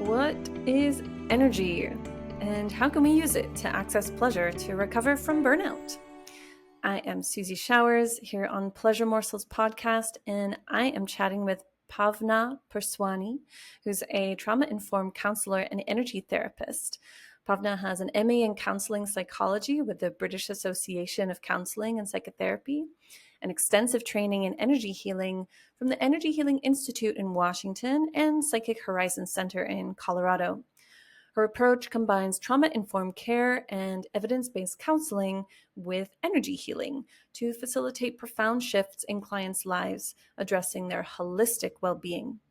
What is energy, and how can we use it to access pleasure to recover from burnout? I am Susie Showers here on Pleasure Morsels podcast, and I am chatting with Bhavna Perswani, who's a trauma-informed counselor and energy therapist. Bhavna has an MA in counseling psychology with the British Association of Counseling and Psychotherapy, an extensive training in energy healing from the Energy Healing Institute in Washington and Psychic Horizon Center in Colorado. Her approach combines trauma-informed care and evidence-based counseling with energy healing to facilitate profound shifts in clients' lives, addressing their holistic well-being.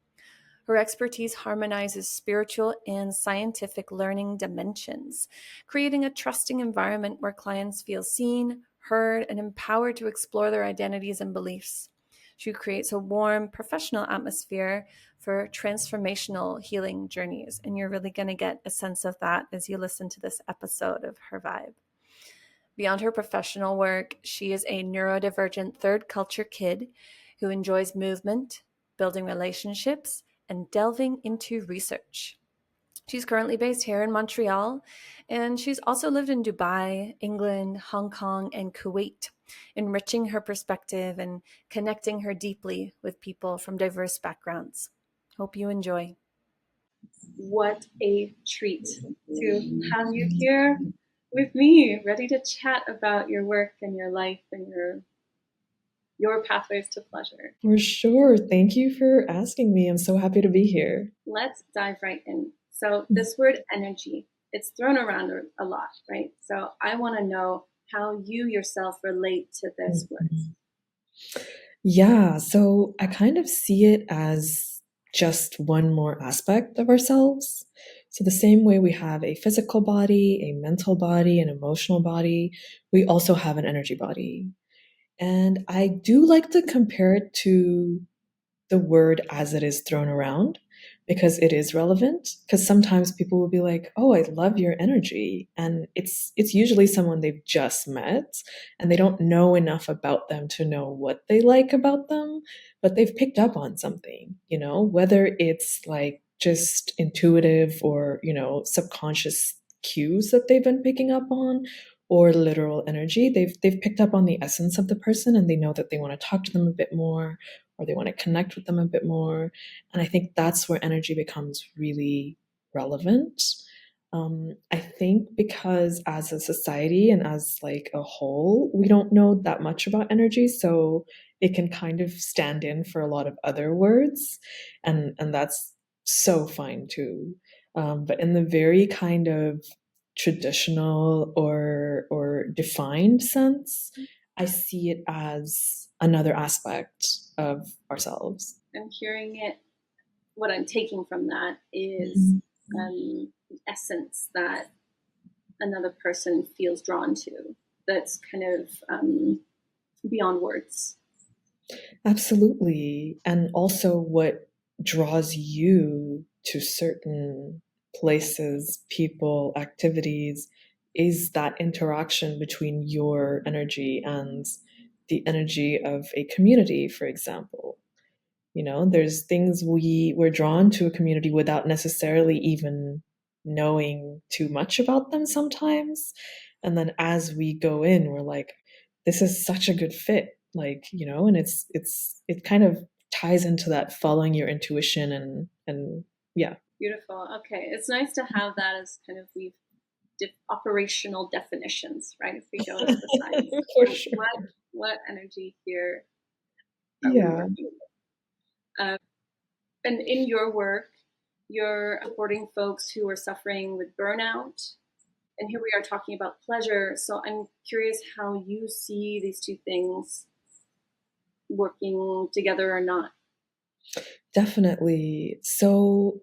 Her expertise harmonizes spiritual and scientific learning dimensions, creating a trusting environment where clients feel seen, heard, and empowered to explore their identities and beliefs. She creates a warm, professional atmosphere for transformational healing journeys, and you're really going to get a sense of that as you listen to this episode of her vibe. Beyond her professional work, she is a neurodivergent third culture kid who enjoys movement, building relationships, and delving into research. She's currently based here in Montreal, and she's also lived in Dubai, England, Hong Kong, and Kuwait, enriching her perspective and connecting her deeply with people from diverse backgrounds. Hope you enjoy. What a treat to have you here with me, ready to chat about your work and your life and your pathways to pleasure. For sure. Thank you for asking me. I'm so happy to be here. Let's dive right in. So this word energy, it's thrown around a lot, right? So I want to know how you yourself relate to this word. Yeah, so I kind of see it as just one more aspect of ourselves. So the same way we have a physical body, a mental body, an emotional body, we also have an energy body. And I do like to compare it to the word as it is thrown around because it is relevant. Because sometimes people will be like, "Oh, I love your energy," and it's usually someone they've just met and they don't know enough about them to know what they like about them, but they've picked up on something, whether it's like just intuitive or subconscious cues that they've been picking up on or literal energy. They've picked up on the essence of the person and they know that they want to talk to them a bit more or they want to connect with them a bit more. And I think that's where energy becomes really relevant. I think because as a society and as like a whole, we don't know that much about energy, so it can kind of stand in for a lot of other words, and that's so fine too. But in the very kind of traditional or defined sense, I see it as another aspect of ourselves. And hearing it, what I'm taking from that is the essence that another person feels drawn to. That's kind of beyond words. Absolutely. And also what draws you to certain places, people, activities is that interaction between your energy and the energy of a community, for example. There's things we're drawn to a community without necessarily even knowing too much about them sometimes. And then as we go in, we're like, this is such a good fit. And it kind of ties into that following your intuition and yeah. Beautiful. Okay. It's nice to have that as kind of operational definitions, right? If we go into the science. For sure. What energy here Yeah. And in your work, you're supporting folks who are suffering with burnout. And here we are talking about pleasure. So I'm curious how you see these two things working together or not. Definitely. So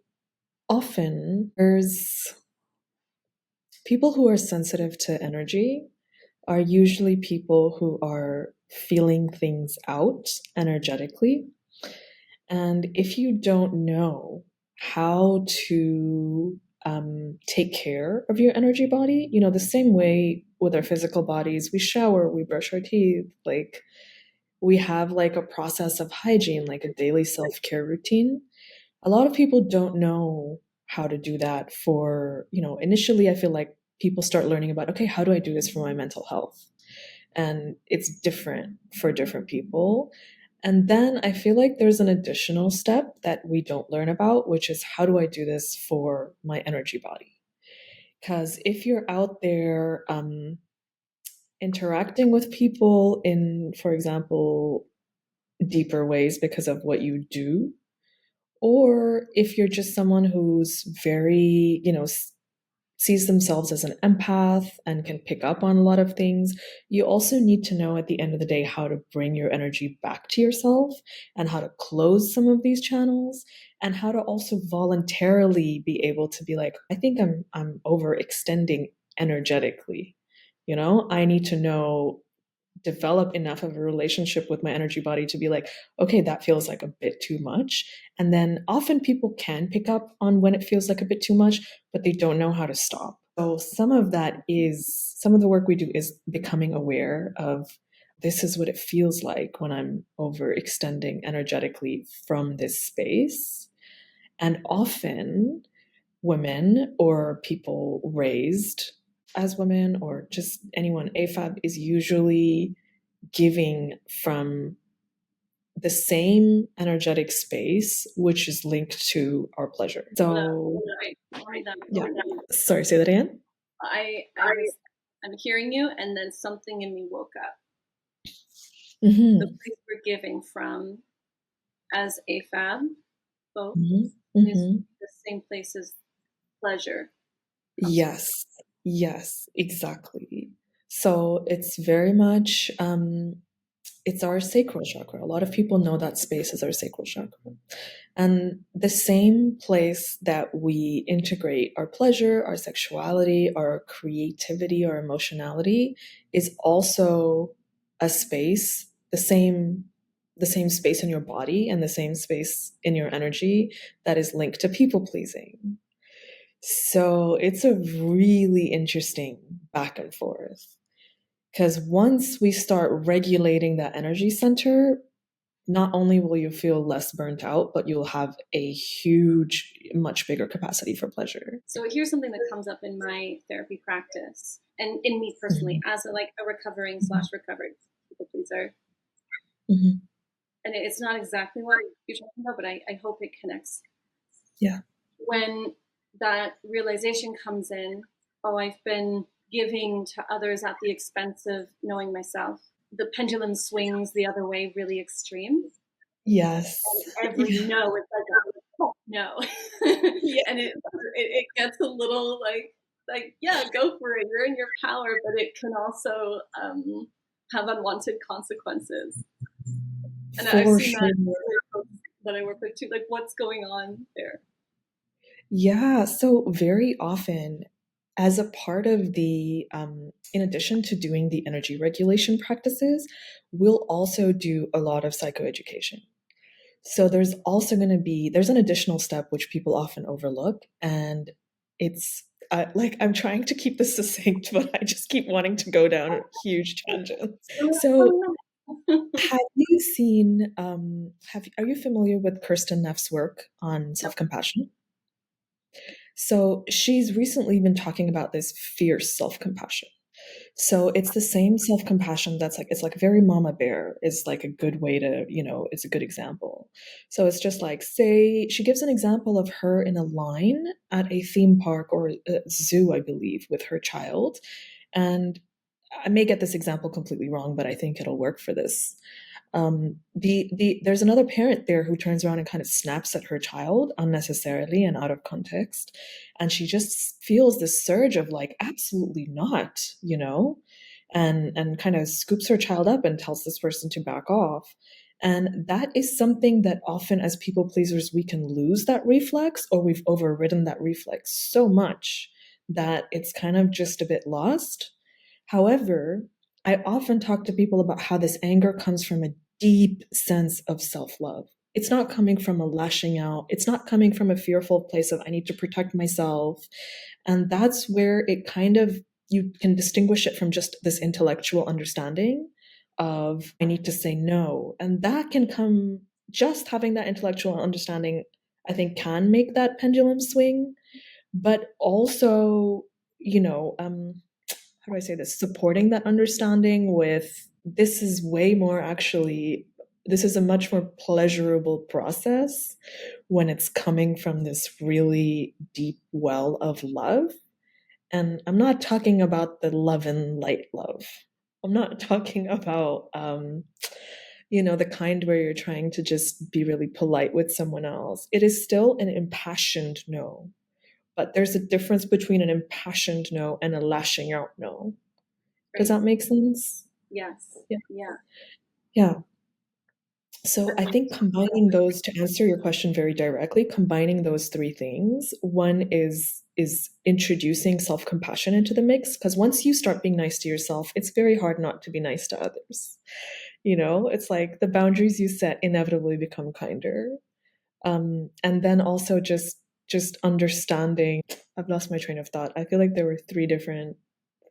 often there's people who are sensitive to energy are usually people who are feeling things out energetically. And if you don't know how to take care of your energy body, the same way with our physical bodies, we shower, we brush our teeth, like we have like a process of hygiene, like a daily self-care routine. A lot of people don't know how to do that for, initially I feel like people start learning about, okay, how do I do this for my mental health? And it's different for different people. And then I feel like there's an additional step that we don't learn about, which is how do I do this for my energy body? Because if you're out there interacting with people in, for example, deeper ways because of what you do, or if you're just someone who's very, sees themselves as an empath and can pick up on a lot of things, you also need to know at the end of the day how to bring your energy back to yourself and how to close some of these channels and how to also voluntarily be able to be like, I think I'm overextending energetically. I need to know, develop enough of a relationship with my energy body to be like, okay, that feels like a bit too much. And then often people can pick up on when it feels like a bit too much, but they don't know how to stop. So some of the work we do is becoming aware of, this is what it feels like when I'm overextending energetically from this space. And often women or people raised as women or just anyone AFAB is usually giving from the same energetic space, which is linked to our pleasure. So, yeah. Sorry, say that again. I'm hearing you, and then something in me woke up. Mm-hmm. The place we're giving from as AFAB folks Mm-hmm. is the same place as pleasure. Yes, exactly. So it's very much it's our sacral chakra. A lot of people know that space is our sacral chakra. And the same place that we integrate our pleasure, our sexuality, our creativity, our emotionality is also a space, the same space in your body and the same space in your energy that is linked to people pleasing. So it's a really interesting back and forth. Because once we start regulating that energy center, not only will you feel less burnt out, but you'll have a huge, much bigger capacity for pleasure. So here's something that comes up in my therapy practice, and in me personally, as a recovering / recovered people pleaser. Mm-hmm. And it's not exactly what you're talking about, but I hope it connects. Yeah. When that realization comes in, oh, I've been giving to others at the expense of knowing myself. The pendulum swings the other way really extreme. Yes. And every no is like, no. Yeah. And it gets a little like, yeah, go for it. You're in your power, but it can also have unwanted consequences. And I've seen that I work with too. Like, what's going on there? Yeah. So very often, as a part of the, in addition to doing the energy regulation practices, we'll also do a lot of psychoeducation. So there's also going to be, there's an additional step which people often overlook. And it's I'm trying to keep this succinct, but I just keep wanting to go down huge tangents. So have you seen, are you familiar with Kirsten Neff's work on self-compassion? So she's recently been talking about this fierce self-compassion. So it's the same self-compassion that's like, it's like very mama bear is like a good way to, it's a good example. So it's just like, say, she gives an example of her in a line at a theme park or a zoo, I believe, with her child. And I may get this example completely wrong, but I think it'll work for this. There's another parent there who turns around and kind of snaps at her child unnecessarily and out of context, and she just feels this surge of like, absolutely not, and kind of scoops her child up and tells this person to back off. And that is something that often as people pleasers we can lose that reflex, or we've overridden that reflex so much that it's kind of just a bit lost. However, I often talk to people about how this anger comes from a deep sense of self-love. It's not coming from a lashing out. It's not coming from a fearful place of I need to protect myself. And that's where it kind of, you can distinguish it from just this intellectual understanding of I need to say no. And that can come, just having that intellectual understanding I think can make that pendulum swing, but also, how do I say this? Supporting that understanding with this is way more actually, this is a much more pleasurable process when it's coming from this really deep well of love. And I'm not talking about the love and light love. I'm not talking about, the kind where you're trying to just be really polite with someone else. It is still an impassioned no, but there's a difference between an impassioned no and a lashing out no. Does that make sense? Yes. Yeah. Yeah. Yeah. So I think combining those, to answer your question very directly, combining those three things, one is introducing self-compassion into the mix, because once you start being nice to yourself, it's very hard not to be nice to others. It's like the boundaries you set inevitably become kinder. And then also just understanding, I've lost my train of thought. I feel like there were three different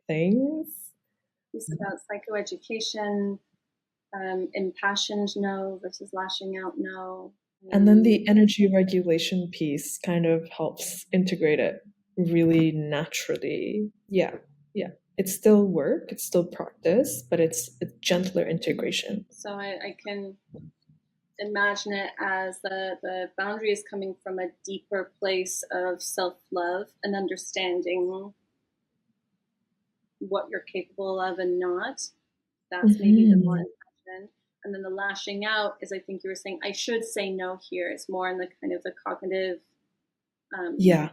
things. It's about psychoeducation, impassioned no versus lashing out no. And then the energy regulation piece kind of helps integrate it really naturally. Yeah, yeah. It's still work, it's still practice, but it's a gentler integration. So I can imagine it as the boundary is coming from a deeper place of self-love and understanding what you're capable of and not. That's maybe the more impassioned. And then the lashing out is, I think you were saying, I should say no here. It's more in the kind of the cognitive Yeah.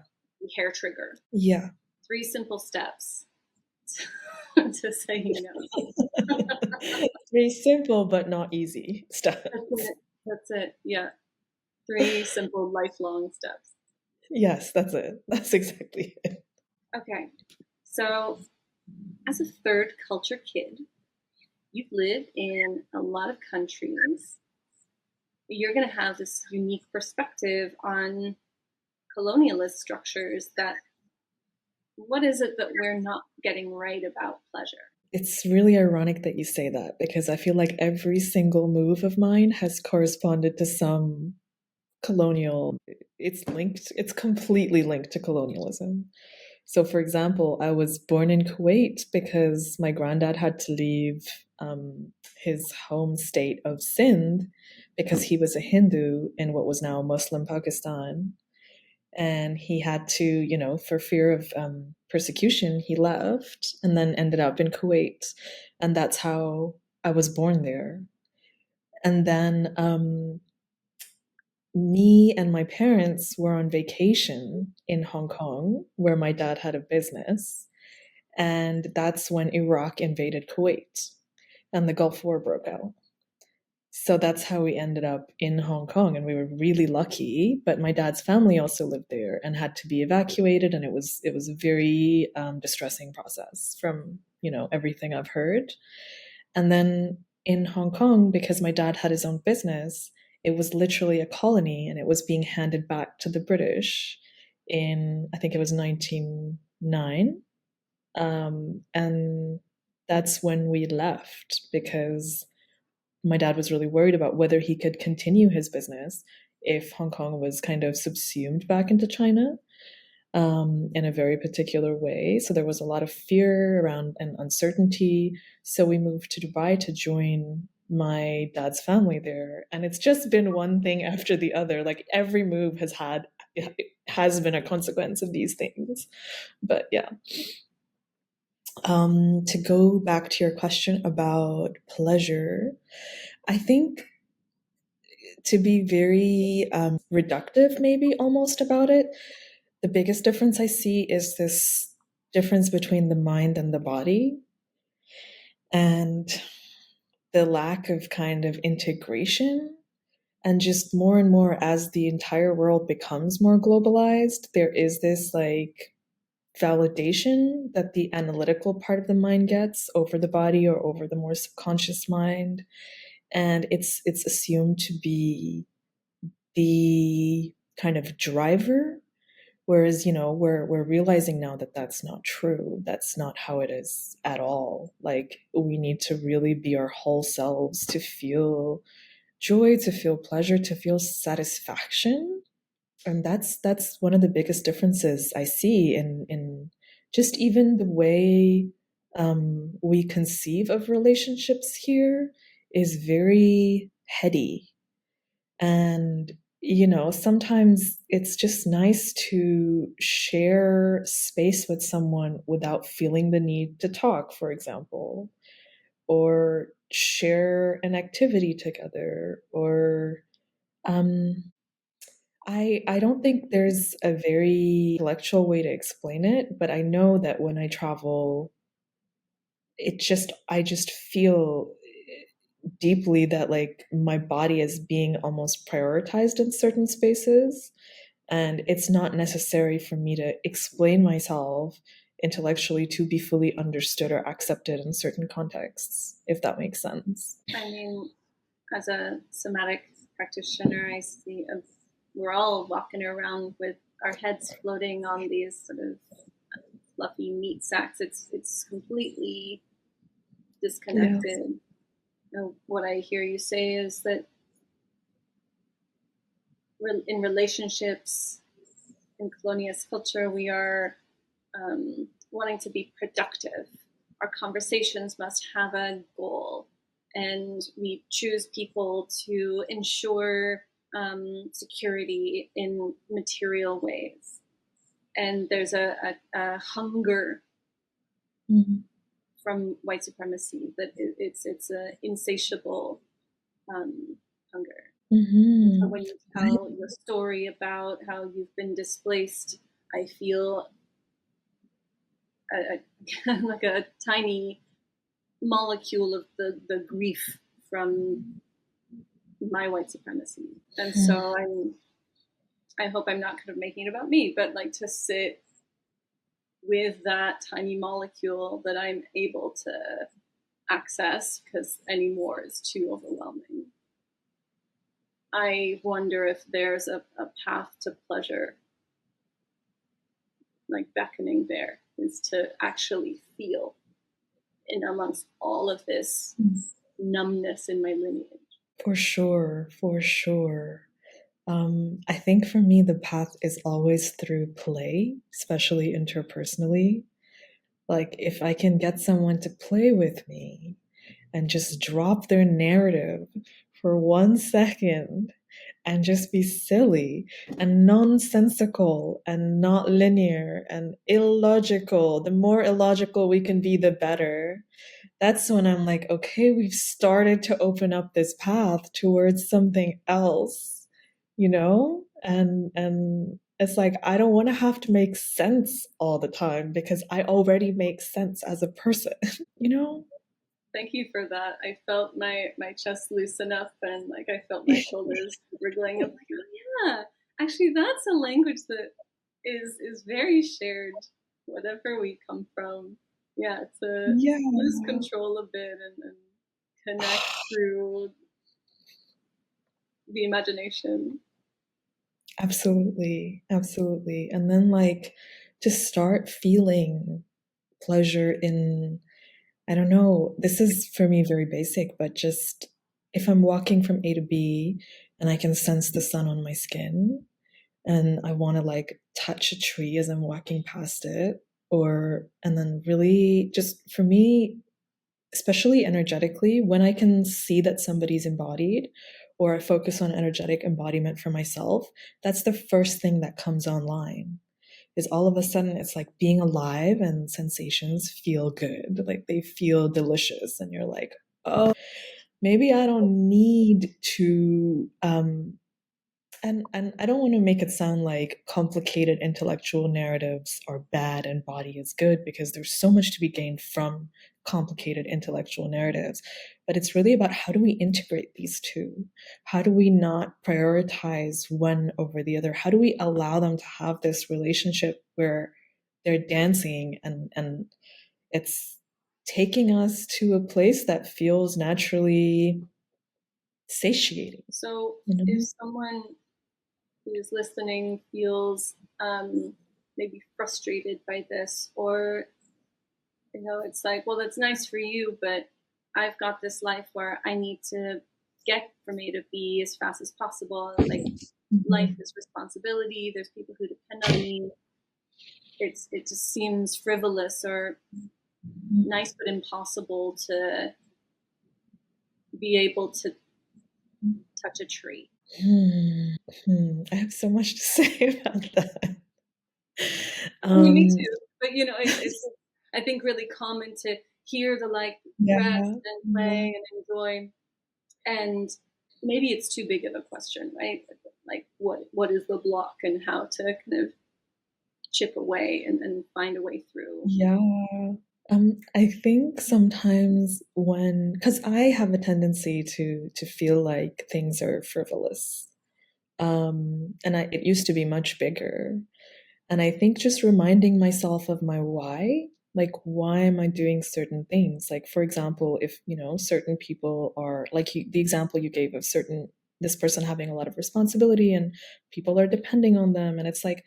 hair trigger. Yeah. 3 simple steps to saying no. 3 simple but not easy steps. That's it. Yeah. 3 simple lifelong steps. Yes, that's it. That's exactly it. Okay. So, as a third culture kid, you've lived in a lot of countries. You're going to have this unique perspective on colonialist structures. That what is it that we're not getting right about pleasure? It's really ironic that you say that, because I feel like every single move of mine has corresponded to some colonial, it's completely linked to colonialism. So, for example, I was born in Kuwait because my granddad had to leave his home state of Sindh because he was a Hindu in what was now Muslim Pakistan. And he had to, for fear of persecution, he left and then ended up in Kuwait. And that's how I was born there. And then me and my parents were on vacation in Hong Kong, where my dad had a business. And that's when Iraq invaded Kuwait and the Gulf War broke out. So that's how we ended up in Hong Kong. And we were really lucky. But my dad's family also lived there and had to be evacuated. And it was a very distressing process from, everything I've heard. And then in Hong Kong, because my dad had his own business, it was literally a colony and it was being handed back to the British in, I think it was 1909. And that's when we left, because my dad was really worried about whether he could continue his business if Hong Kong was kind of subsumed back into China in a very particular way. So there was a lot of fear around and uncertainty. So we moved to Dubai to join my dad's family there. And it's just been one thing after the other. Like every move has been a consequence of these things. But yeah. To go back to your question about pleasure, I think, to be very reductive, maybe almost about it, the biggest difference I see is this difference between the mind and the body, and the lack of kind of integration. And just more and more, as the entire world becomes more globalized, there is this like validation that the analytical part of the mind gets over the body or over the more subconscious mind. And it's assumed to be the kind of driver. Whereas, we're realizing now that that's not true. That's not how it is at all. Like, we need to really be our whole selves to feel joy, to feel pleasure, to feel satisfaction. And that's one of the biggest differences I see in just even the way we conceive of relationships here is very heady. And, sometimes it's just nice to share space with someone without feeling the need to talk, for example, or share an activity together, or I don't think there's a very intellectual way to explain it, but I know that when I travel, I just feel deeply that like my body is being almost prioritized in certain spaces, and it's not necessary for me to explain myself intellectually to be fully understood or accepted in certain contexts, if that makes sense. I mean, as a somatic practitioner, I see we're all walking around with our heads floating on these sort of fluffy meat sacks. It's completely Yeah. disconnected. What I hear you say is that in relationships in colonialist culture, we are wanting to be productive. Our conversations must have a goal, and we choose people to ensure security in material ways. And there's a hunger Mhm. from white supremacy that it's an insatiable hunger. So Mhm. when you tell your story about how you've been displaced, I feel like a tiny molecule of the grief from my white supremacy. And so I hope I'm not kind of making it about me, but like to sit with that tiny molecule that I'm able to access because any more is too overwhelming. I wonder if there's a path to pleasure, like beckoning there, is to actually feel in amongst all of this numbness in my lineage. For sure, for sure. I think for me, the path is always through play, especially interpersonally. Like, if I can get someone to play with me and just drop their narrative for 1 second and just be silly and nonsensical and not linear and illogical, the more illogical we can be, the better. That's when I'm like, okay, we've started to open up this path towards something else, And it's like I don't want to have to make sense all the time because I already make sense as a person, you know? Thank you for that. I felt my chest loosen up and like I felt my shoulders wriggling. I'm like, oh yeah, actually that's a language that is very shared, whatever we come from. Yeah, to Yeah. lose control a bit and connect through the imagination. Absolutely. Absolutely. And then like to start feeling pleasure in, I don't know, this is for me very basic, but just if I'm walking from A to B and I can sense the sun on my skin and I want to like touch a tree as I'm walking past it, and then really just for me, especially energetically, when I can see that somebody's embodied or I focus on energetic embodiment for myself, that's the first thing that comes online. Is all of a sudden it's like being alive and sensations feel good, like they feel delicious, and you're like, oh, maybe I don't need to and I don't want to make it sound like complicated intellectual narratives are bad and body is good, because there's so much to be gained from complicated intellectual narratives. But it's really about how do we integrate these two? How do we not prioritize one over the other? How do we allow them to have this relationship where they're dancing and it's taking us to a place that feels naturally satiating, So you if know? someone who's listening feels maybe frustrated by this, or it's like, well, that's nice for you, but I've got this life where I need to get from A to B as fast as possible. Like, life Mhm. is responsibility. There's people who depend on me. It just seems frivolous or nice but impossible to be able to touch a tree. I have so much to say about that. I mean, me Um, too. But it's I think really common to hear the like yeah, rest and yeah. play and enjoy, and maybe it's too big of a question, right? Like what is the block and how to kind of chip away and find a way through. Yeah. I think sometimes when, because I have a tendency to feel like things are frivolous. And it used to be much bigger. And I think just reminding myself of my why, like why am I doing certain things? Like for example, if certain people are like the example you gave of certain this person having a lot of responsibility and people are depending on them, and it's like,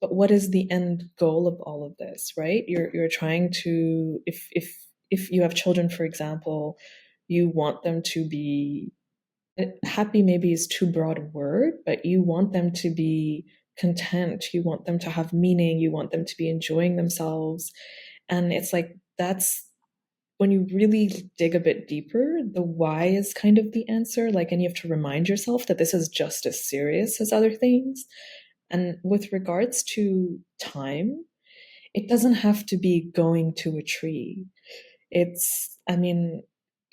but what is the end goal of all of this, right? You're trying to, if you have children, for example, you want them to be happy, maybe is too broad a word, but you want them to be content, you want them to have meaning, you want them to be enjoying themselves. And it's like that's when you really dig a bit deeper, the why is kind of the answer. Like, and you have to remind yourself that this is just as serious as other things. And with regards to time, it doesn't have to be going to a tree. I mean,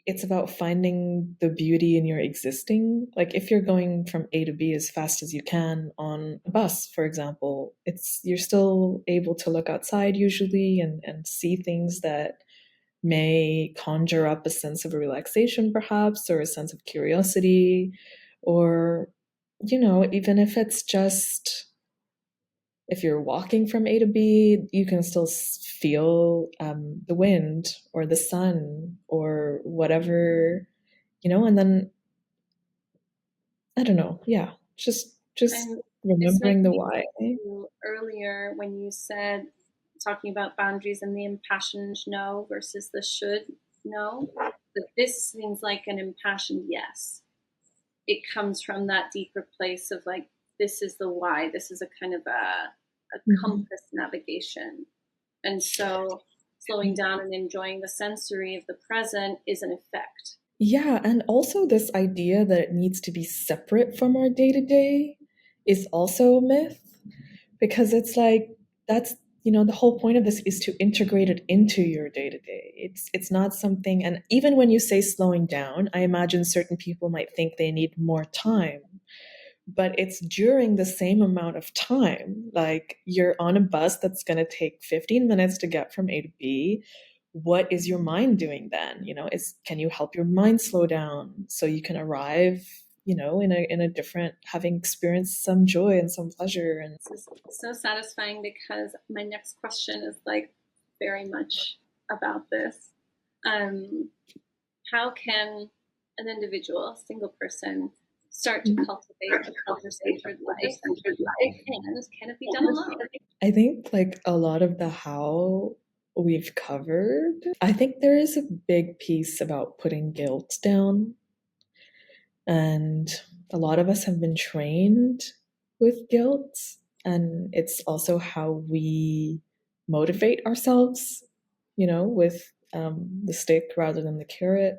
it's about finding the beauty in your existing. Like if you're going from A to B as fast as you can on a bus, for example, you're still able to look outside usually and see things that may conjure up a sense of relaxation perhaps, or a sense of curiosity, or even if it's just if you're walking from A to B, you can still feel the wind or the sun or whatever, and then I don't know, yeah, just And this remembering makes the me why. think to earlier when you said talking about boundaries and the impassioned no versus the should no. That this seems like an impassioned yes. It comes from that deeper place of like this is the why. This is a kind of a Mhm. compass navigation, and so slowing down and enjoying the sensory of the present is an effect. Yeah, and also this idea that it needs to be separate from our day to day is also a myth, because it's like that's the whole point of this is to integrate it into your day to day. It's not something, and even when you say slowing down, I imagine certain people might think they need more time, but it's during the same amount of time. Like you're on a bus that's going to take 15 minutes to get from A to B. What is your mind doing then? Is can you help your mind slow down so you can arrive, in a different, having experienced some joy and some pleasure and This is so satisfying because my next question is like very much about this. Um, how can an individual, a single person, start to cultivate a pleasure-centered life? And can it be done alone? I think like a lot of the how we've covered, I think there is a big piece about putting guilt down. And a lot of us have been trained with guilt. And it's also how we motivate ourselves, with the stick rather than the carrot.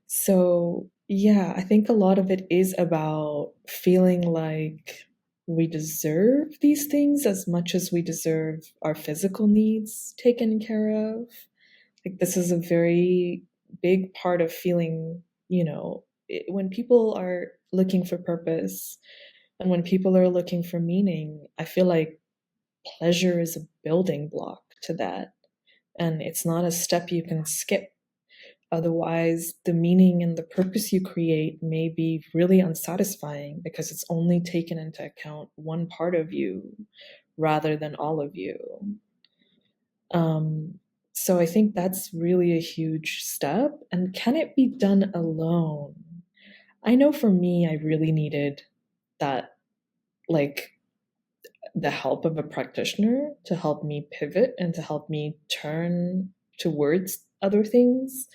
So, yeah, I think a lot of it is about feeling like we deserve these things as much as we deserve our physical needs taken care of. Like, this is a very big part of feeling, when people are looking for purpose and when people are looking for meaning, I feel like pleasure is a building block to that. And it's not a step you can skip. Otherwise, the meaning and the purpose you create may be really unsatisfying because it's only taken into account one part of you rather than all of you. Um, so I think that's really a huge step. And can it be done alone? I know for me, I really needed that, like, the help of a practitioner to help me pivot and to help me turn towards other things.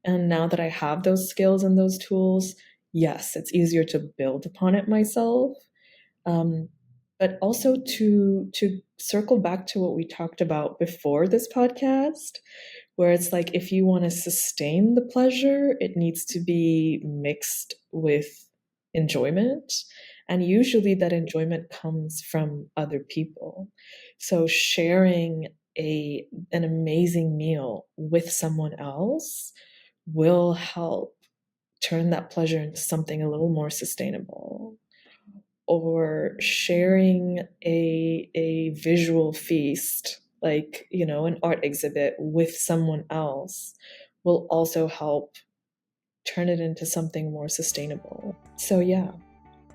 And now that I have those skills and those tools, yes, it's easier to build upon it myself. But also to circle back to what we talked about before this podcast, where it's like if you want to sustain the pleasure, it needs to be mixed with enjoyment. And usually that enjoyment comes from other people. So sharing an amazing meal with someone else will help turn that pleasure into something a little more sustainable. Or sharing a visual feast, like, an art exhibit with someone else, will also help turn it into something more sustainable. So yeah,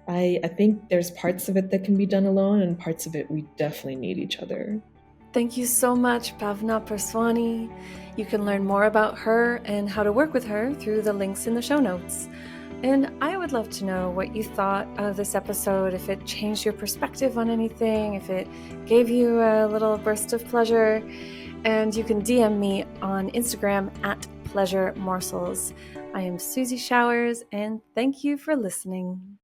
I think there's parts of it that can be done alone, and parts of it we definitely need each other. Thank you so much, Bhavna Perswani. You can learn more about her and how to work with her through the links in the show notes. And I would love to know what you thought of this episode, if it changed your perspective on anything, if it gave you a little burst of pleasure. And you can DM me on Instagram at Pleasure Morsels. I am Susie Showers, and thank you for listening.